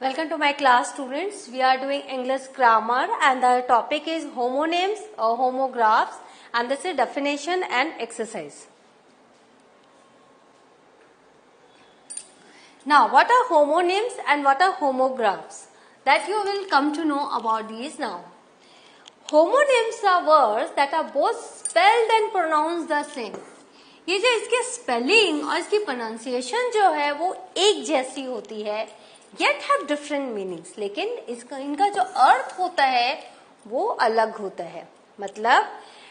Welcome to my class, students. We are doing English grammar and the topic is homonyms or homographs, and this is definition and exercise. Now, what are homonyms and what are homographs? That you will come to know about these now. Homonyms are words that are both spelled and pronounced the same. ये जो इसके spelling और इसकी pronunciation जो है वो एक जैसी होती है, yet have different meanings, लेकिन इसका इनका जो अर्थ होता है वो अलग होता है. मतलब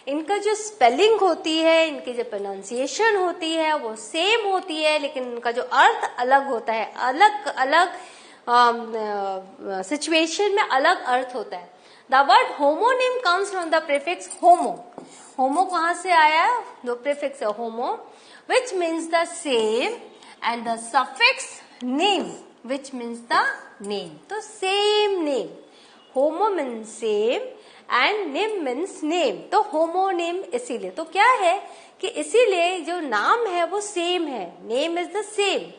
इनका जो स्पेलिंग होती है, इनकी जो प्रोनाउंसिएशन होती है वो सेम होती है, लेकिन इनका जो अर्थ अलग होता है, अलग अलग सिचुएशन में अलग अर्थ होता है. The word homonym comes from the prefix homo. Homo कहाँ से आया? जो prefix है homo, which means the same, and the suffix name, which means the name. तो same name. Homo means same and name means name. तो homonym इसीलिए. तो क्या है कि इसीलिए जो नाम है वो same है. Name is the same.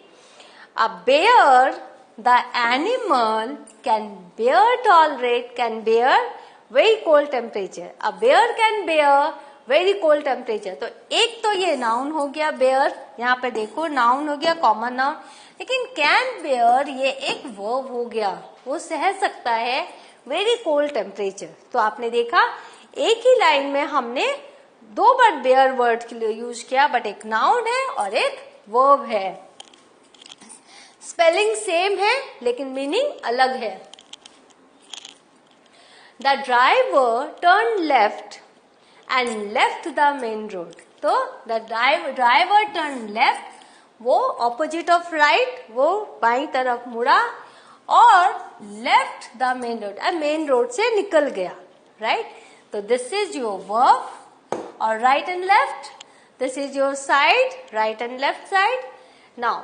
A bear, the animal can bear very cold temperature. A bear can bear very cold temperature. तो एक तो ये नाउन हो गया bear, यहाँ पे देखो नाउन हो गया कॉमन नाउन, लेकिन can bear ये एक वर्ब हो गया, वो सह सकता है very cold temperature. तो आपने देखा एक ही लाइन में हमने दो बार bear वर्ड के लिए यूज किया, बट एक नाउन है और एक वर्ब है. स्पेलिंग सेम है लेकिन मीनिंग अलग है. The driver turn left and left the main road. तो द ड्राइवर टर्न लेफ्ट, वो ऑपोजिट ऑफ राइट, वो बाईं तरफ मुड़ा और left the main road, main road से निकल गया. राइट. तो दिस इज योर वर्ब और right and left. This is your side, right and left side. Now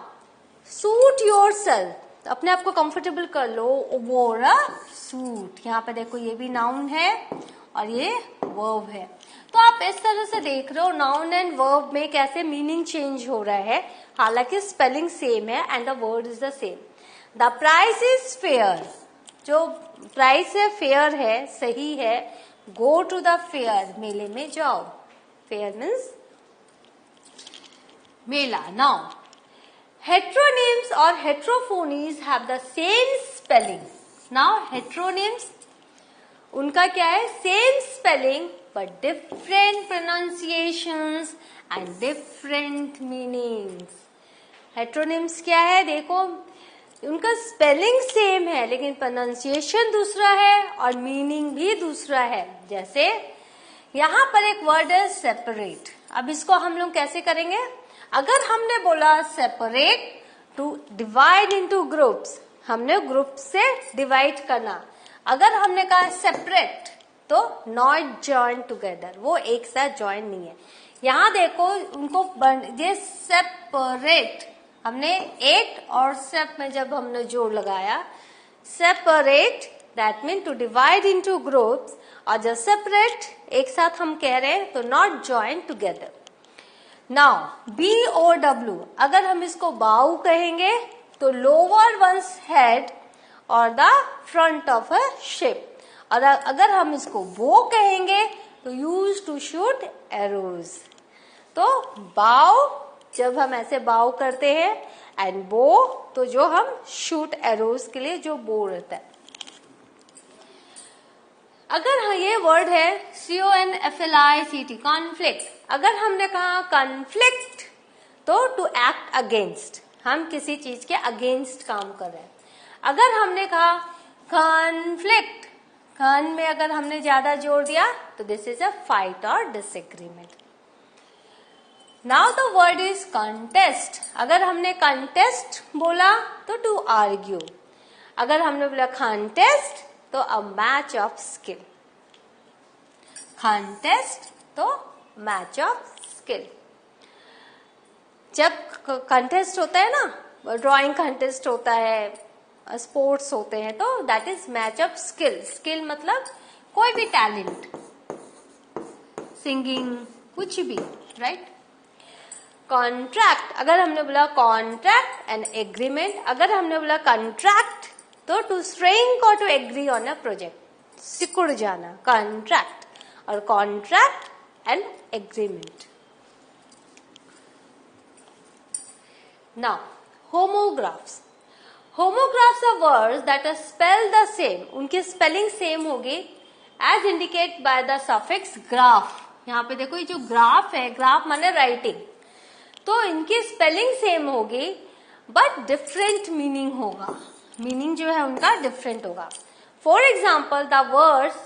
suit your self, अपने आप को कंफर्टेबल कर लो. वोर अ सूट, यहाँ पे देखो ये भी नाउन है और ये वर्ब है. तो आप इस तरह से देख रहे हो नाउन एंड वर्ब में कैसे मीनिंग चेंज हो रहा है, हालांकि स्पेलिंग सेम है and the word is the same. The price is fair, जो प्राइस है फेयर है, सही है. गो टू द फेयर, मेले में जाओ. Fair means Mela. Now heteronyms or heterophonies have the same spelling. Now heteronyms उनका क्या है? Same spelling but different pronunciations and different meanings. Heteronyms क्या है? देखो उनका स्पेलिंग सेम है लेकिन प्रोनाउंसिएशन दूसरा है और मीनिंग भी दूसरा है. जैसे यहाँ पर एक वर्ड है सेपरेट. अब इसको हम लोग कैसे करेंगे? अगर हमने बोला separate to divide into groups, हमने ग्रुप से डिवाइड करना. अगर हमने कहा सेपरेट तो नॉट जॉइन टुगेदर, वो एक साथ जॉइन नहीं है. यहाँ देखो उनको ये सेपरेट, हमने एट और सेप में जब हमने जोड़ लगाया, separate that mean to divide into groups, और जब सेपरेट एक साथ हम कह रहे हैं तो not join together. Now BOW, अगर हम इसको बाउ कहेंगे तो लोअर वंस हेड और the front of a ship. और अगर हम इसको बो कहेंगे तो यूज टू शूट एरोज. तो बाउ जब हम ऐसे बाउ करते हैं, एंड बो तो जो हम शूट एरोज के लिए जो बो रहता है. अगर ये वर्ड है CONFLICT, कॉन्फ्लिक्ट. अगर हमने कहा कॉन्फ्लिक्ट तो टू एक्ट अगेंस्ट, हम किसी चीज के अगेंस्ट काम कर रहे हैं. अगर हमने कहा कॉन्फ्लिक्ट, कॉन में अगर हमने ज्यादा जोड़ दिया तो दिस इज अ फाइट और disagreement. Now the word is contest. अगर हमने कॉन्टेस्ट बोला तो टू आर्ग्यू. अगर हमने बोला कॉन्टेस्ट तो a match of skill. Contest तो मैच ऑफ स्किल. जब कंटेस्ट होता है ना, ड्राइंग कंटेस्ट होता है, स्पोर्ट्स होते हैं, तो that is match of skill. Skill मतलब कोई भी टैलेंट, सिंगिंग, कुछ भी. राइट. कॉन्ट्रैक्ट, अगर हमने बोला कॉन्ट्रैक्ट एंड एग्रीमेंट. अगर हमने बोला कॉन्ट्रैक्ट तो टू श्रिंक और to agree on a project, सिकुड़ जाना, कॉन्ट्रैक्ट, और contract and agreement. Now homographs. Homographs are words that are spelled the same, उनकी स्पेलिंग सेम होगी as indicate by the suffix graph. यहाँ पे देखो ये जो ग्राफ है, ग्राफ माने राइटिंग, तो इनकी स्पेलिंग सेम होगी बट डिफरेंट मीनिंग होगा. मीनिंग जो है उनका डिफरेंट होगा. For example the words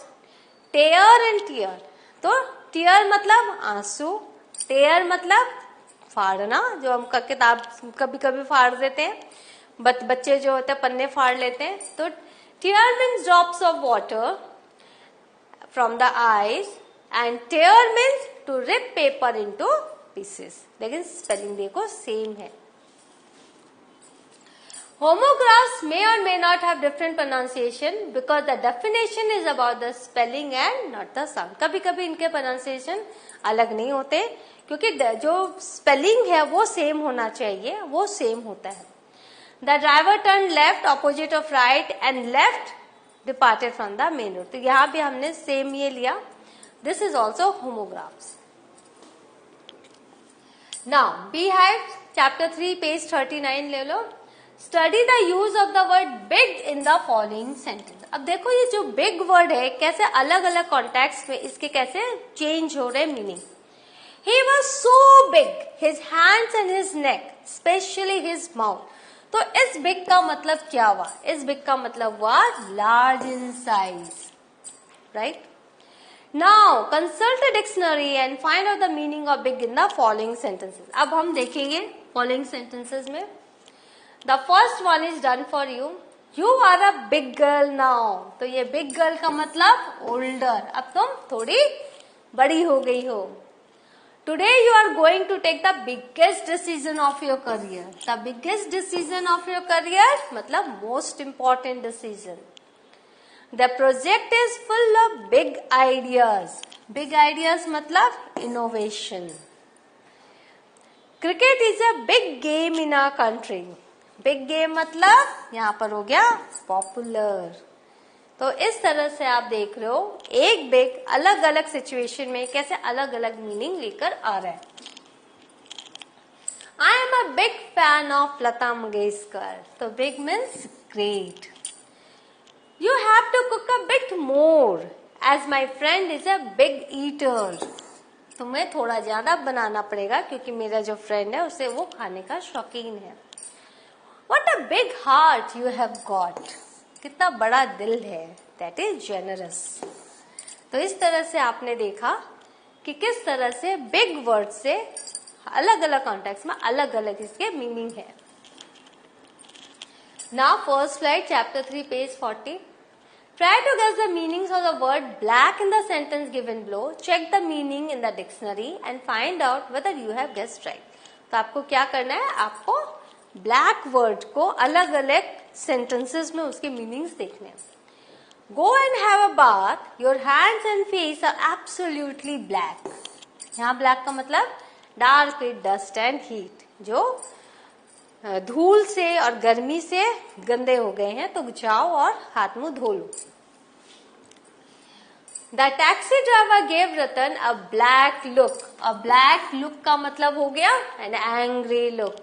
tear and tear. तो टीयर मतलब आंसू, टेयर मतलब फाड़ना, जो हम किताब कभी कभी फाड़ देते हैं, बच्चे जो होते हैं पन्ने फाड़ लेते हैं. तो tear means drops of water from the eyes and tear means to rip paper into pieces. लेकिन स्पेलिंग देखो सेम है. Homographs may or may not have different pronunciation because the definition is about the spelling and not the sound. कभी कभी इनके pronunciation अलग नहीं होते क्योंकि जो spelling है वो same होना चाहिए, वो same होता है. The driver turned left opposite of right and left departed from the main road. तो यहाँ भी हमने same ये लिया. This is also homographs. Now beehive chapter 3 page 39 ले लो. Study the use of the word big in the following sentence. अब देखो ये जो बिग वर्ड है कैसे अलग अलग कॉन्टेक्स्ट में इसके कैसे चेंज हो रहे meaning. He was so big, his hands and his neck, specially his mouth. तो इस बिग का मतलब क्या हुआ? इस बिग का मतलब हुआ large in size, right. Now consult the dictionary and find out the meaning of big in the following sentences. अब हम देखेंगे फॉलोइंग सेंटेंसेस में. The first one is done for you. You are a big girl now. तो ये big girl का मतलब older. अब तुम थोड़ी बड़ी हो गई हो. Today you are going to take the biggest decision of your career. The biggest decision of your career मतलब most important decision. The project is full of big ideas. Big ideas मतलब innovation. Cricket is a big game in our country. Big game मतलब यहाँ पर हो गया popular. तो इस तरह से आप देख रहे हो एक बिग अलग अलग सिचुएशन में कैसे अलग अलग मीनिंग लेकर आ रहा है. I am a big fan of Lata Mangeshkar. तो big means great. You have to cook a bit more as my friend is a big eater. तुम्हें थोड़ा ज्यादा बनाना पड़ेगा क्योंकि मेरा जो फ्रेंड है उसे वो खाने का शौकीन है. What a big heart you have got. कितना बड़ा दिल है. That is generous. तो इस तरह से आपने देखा कि किस तरह से big word से अलग अलग कॉन्टेक्स्ट में अलग अलग इसके मीनिंग है. Now first slide chapter 3 page 40. Try to guess the meanings of the word black in the sentence given below. Check the meaning in the dictionary and find out whether you have guessed right. तो आपको क्या करना है? आपको black word को अलग अलग sentences में उसके मीनिंग्स देखने हैं. Go and have a bath, your hands and face are absolutely black. यहाँ ब्लैक का मतलब dark with dust and heat, जो धूल से और गर्मी से गंदे हो गए हैं. तो जाओ और हाथ मुंह धो लो. The taxi driver gave Ratan a black look. A black look का मतलब हो गया an angry look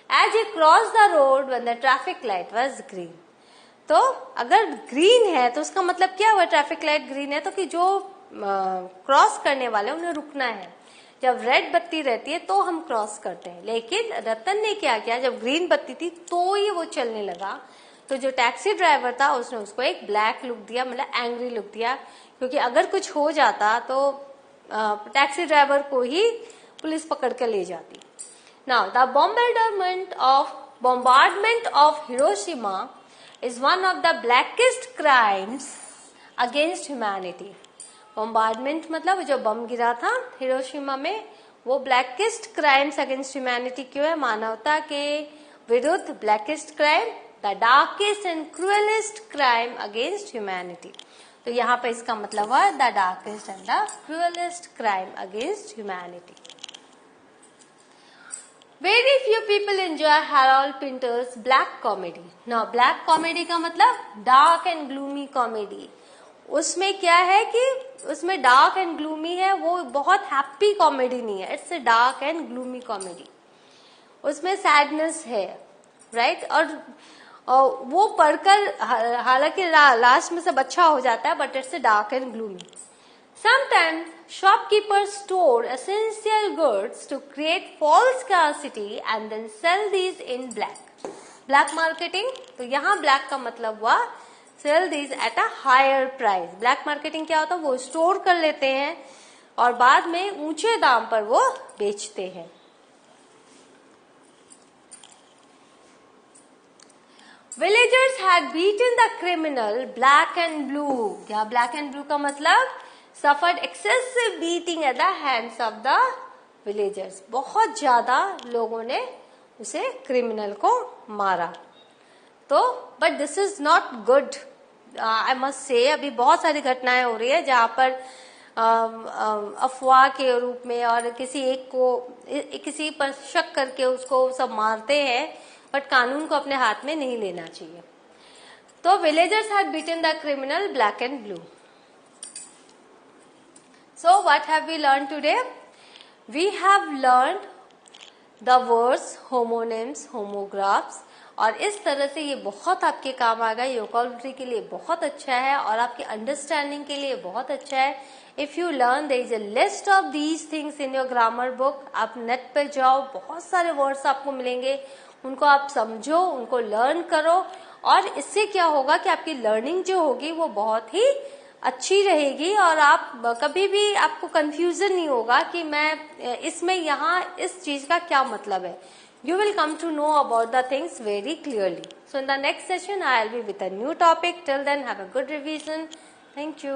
as he crossed the road when the traffic light was green. तो अगर ग्रीन है तो उसका मतलब क्या हुआ? ट्रैफिक लाइट ग्रीन है तो कि जो क्रॉस करने वाले उन्हें रुकना है. जब रेड बत्ती रहती है तो हम क्रॉस करते हैं. लेकिन रतन ने क्या किया, जब ग्रीन बत्ती थी तो ही वो चलने लगा. तो जो टैक्सी ड्राइवर था उसने उसको एक ब्लैक लुक दिया, मतलब एंग्री लुक दिया, क्योंकि अगर कुछ हो जाता तो टैक्सी ड्राइवर को ही पुलिस पकड़ कर ले जाती. Now, the bombardment of Hiroshima is one of the blackest crimes against humanity. Bombardment मतलब जो बम गिरा था हिरोशिमा में, वो blackest crimes against humanity क्यों है? मानवता के विरुद्ध blackest crime, the darkest and cruelest crime against humanity. तो यहाँ पे इसका मतलब है the darkest and the cruelest crime against humanity. Very few people enjoy Harold Pinter's black comedy. Now, black comedy का मतलब dark and gloomy comedy. उसमें क्या है कि उसमें dark and gloomy है, वो बहुत happy comedy नहीं है. It's a dark and gloomy comedy. उसमें sadness है, right? और वो पढ़कर हालांकि लास्ट में सब अच्छा हो जाता है, but it's a dark and gloomy. Sometimes shopkeepers store essential goods to create false scarcity and then sell these in black. Black marketing, तो यहाँ black का मतलब हुआ sell these at a higher price. Black marketing क्या होता है? वो store कर लेते हैं और बाद में ऊंचे दाम पर वो बेचते हैं. Villagers had beaten the criminal black and blue. क्या black and blue का मतलब? Suffered excessive beating at the hands of the villagers. बहुत ज्यादा लोगों ने उसे क्रिमिनल को मारा. तो but this is not good. I must say अभी बहुत सारी घटनाएं हो रही है जहाँ पर अफवाह के रूप में और किसी पर शक करके उसको सब मारते हैं, बट कानून को अपने हाथ में नहीं लेना चाहिए. तो villagers had beaten the criminal black and blue. So what have we learned today? We have learned the words homonyms, homographs, और इस तरह से ये बहुत आपके काम आएगा. ये वोकैबुलरी के लिए बहुत अच्छा है और आपके अंडरस्टैंडिंग के लिए बहुत अच्छा है. If you learn, there is a list of these things in your grammar book. आप नेट पे जाओ, बहुत सारे वर्ड्स आपको मिलेंगे, उनको आप समझो, उनको लर्न करो, और इससे क्या होगा कि आपकी लर्निंग जो होगी वो बहुत ही अच्छी रहेगी और आप कभी भी आपको कंफ्यूजन नहीं होगा कि मैं इसमें यहाँ इस चीज का क्या मतलब है. You will come to know about the things very clearly. So in the next session I will be with a new topic. Till then, have a good revision. Thank you.